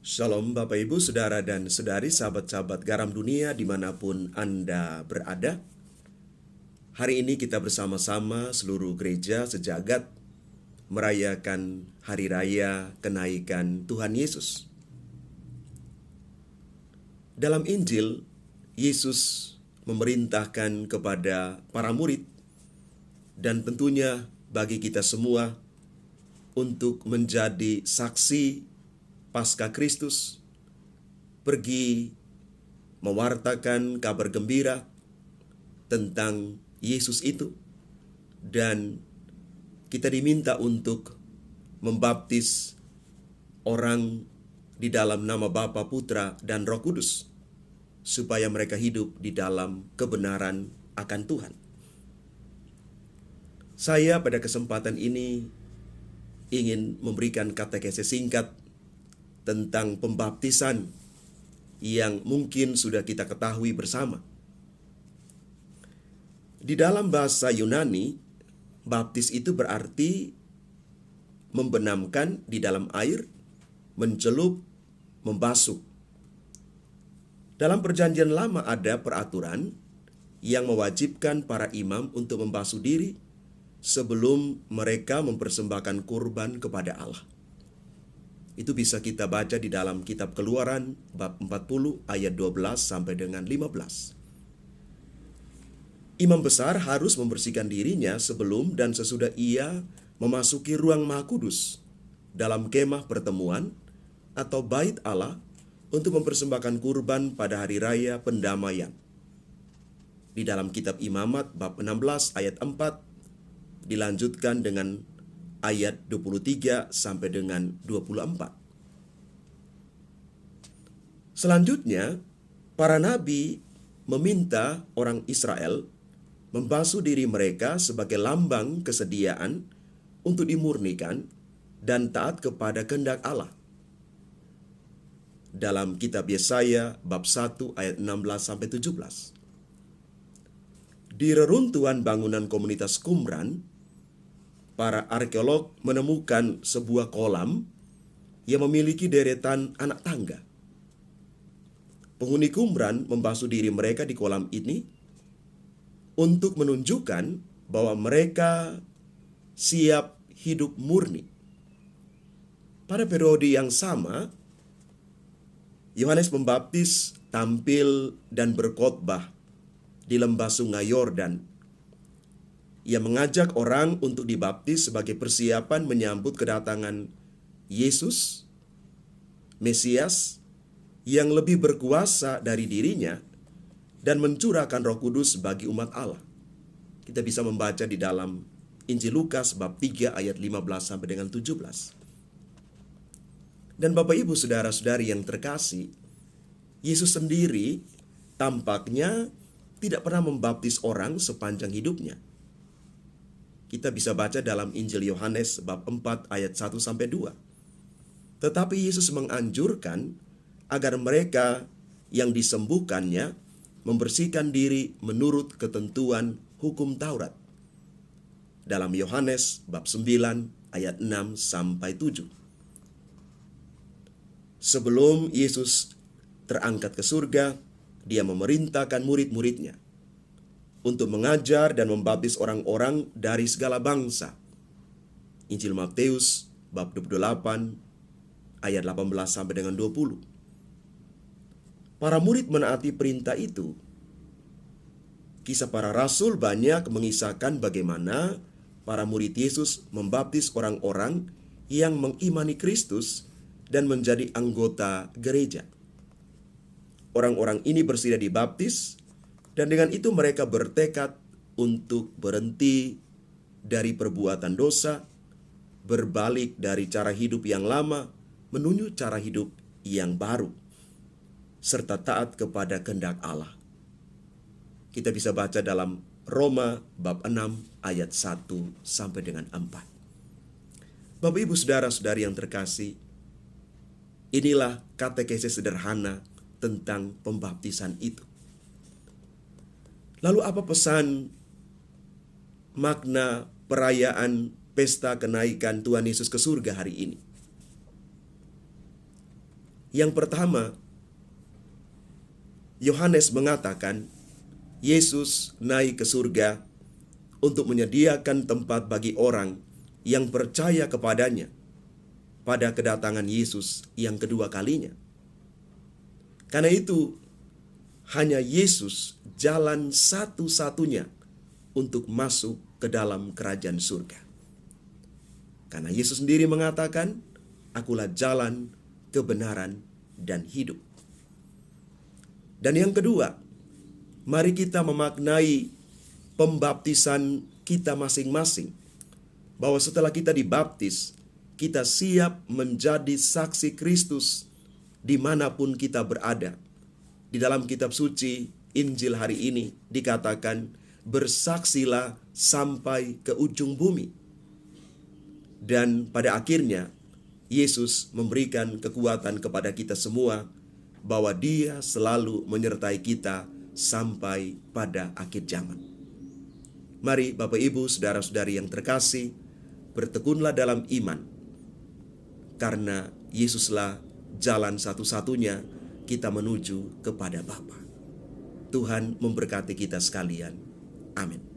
Shalom Bapak Ibu, Saudara dan Saudari, sahabat-sahabat garam dunia dimanapun Anda berada. Hari ini kita bersama-sama seluruh gereja sejagat merayakan Hari Raya Kenaikan Tuhan Yesus. Dalam Injil, Yesus memerintahkan kepada para murid dan tentunya bagi kita semua untuk menjadi saksi Pasca Kristus, pergi mewartakan kabar gembira tentang Yesus itu, dan kita diminta untuk membaptis orang di dalam nama Bapa, Putra, dan Roh Kudus, supaya mereka hidup di dalam kebenaran akan Tuhan. Saya pada kesempatan ini ingin memberikan katekese singkat tentang pembaptisan yang mungkin sudah kita ketahui bersama. Di dalam bahasa Yunani, baptis itu berarti membenamkan di dalam air, mencelup, membasuh. Dalam Perjanjian Lama ada peraturan yang mewajibkan para imam untuk membasuh diri sebelum mereka mempersembahkan kurban kepada Allah. Itu bisa kita baca di dalam kitab Keluaran bab 40 ayat 12 sampai dengan 15. Imam besar harus membersihkan dirinya sebelum dan sesudah ia memasuki ruang Maha Kudus dalam kemah pertemuan atau bait Allah untuk mempersembahkan kurban pada hari raya pendamaian. Di dalam kitab Imamat bab 16 ayat 4 dilanjutkan dengan ayat 23 sampai dengan 24. Selanjutnya, para nabi meminta orang Israel membasuh diri mereka sebagai lambang kesediaan untuk dimurnikan dan taat kepada kehendak Allah. Dalam kitab Yesaya bab 1 ayat 16 sampai 17. Di reruntuhan bangunan komunitas Qumran, para arkeolog menemukan sebuah kolam yang memiliki deretan anak tangga. Penghuni Qumran membasuh diri mereka di kolam ini untuk menunjukkan bahwa mereka siap hidup murni. Pada periode yang sama, Yohanes Pembaptis tampil dan berkhotbah di lembah Sungai Yordan. Ia mengajak orang untuk dibaptis sebagai persiapan menyambut kedatangan Yesus, Mesias, yang lebih berkuasa dari dirinya dan mencurahkan Roh Kudus bagi umat Allah. Kita bisa membaca di dalam Injil Lukas bab 3 ayat 15 sampai dengan 17. Dan Bapak Ibu saudara-saudari yang terkasih, Yesus sendiri tampaknya tidak pernah membaptis orang sepanjang hidupnya. Kita bisa baca dalam Injil Yohanes bab 4 ayat 1 sampai 2. Tetapi Yesus menganjurkan agar mereka yang disembuhkannya membersihkan diri menurut ketentuan hukum Taurat. Dalam Yohanes bab 9 ayat 6 sampai 7. Sebelum Yesus terangkat ke surga, dia memerintahkan murid-muridnya untuk mengajar dan membaptis orang-orang dari segala bangsa. Injil Matius bab 28 ayat 18 sampai dengan 20. Para murid menaati perintah itu. Kisah para rasul banyak mengisahkan bagaimana para murid Yesus membaptis orang-orang yang mengimani Kristus dan menjadi anggota gereja. Orang-orang ini bersedia dibaptis, dan dengan itu mereka bertekad untuk berhenti dari perbuatan dosa, berbalik dari cara hidup yang lama menuju cara hidup yang baru, serta taat kepada kehendak Allah. Kita bisa baca dalam Roma bab 6 ayat 1 sampai dengan 4. Bapak Ibu saudara-saudari yang terkasih, inilah katekese sederhana tentang pembaptisan itu. Lalu apa pesan makna perayaan pesta kenaikan Tuhan Yesus ke surga hari ini? Yang pertama, Yohanes mengatakan Yesus naik ke surga untuk menyediakan tempat bagi orang yang percaya kepadanya pada kedatangan Yesus yang kedua kalinya. Karena itu, hanya Yesus jalan satu-satunya untuk masuk ke dalam kerajaan surga. Karena Yesus sendiri mengatakan, "Akulah jalan, kebenaran, dan hidup." Dan yang kedua, mari kita memaknai pembaptisan kita masing-masing. Bahwa setelah kita dibaptis, kita siap menjadi saksi Kristus dimanapun kita berada. Di dalam kitab suci, Injil hari ini dikatakan, "Bersaksilah sampai ke ujung bumi." Dan pada akhirnya, Yesus memberikan kekuatan kepada kita semua bahwa Dia selalu menyertai kita sampai pada akhir zaman. Mari Bapak Ibu, saudara-saudari yang terkasih, bertekunlah dalam iman. Karena Yesuslah jalan satu-satunya kita menuju kepada Bapa. Tuhan memberkati kita sekalian. Amin.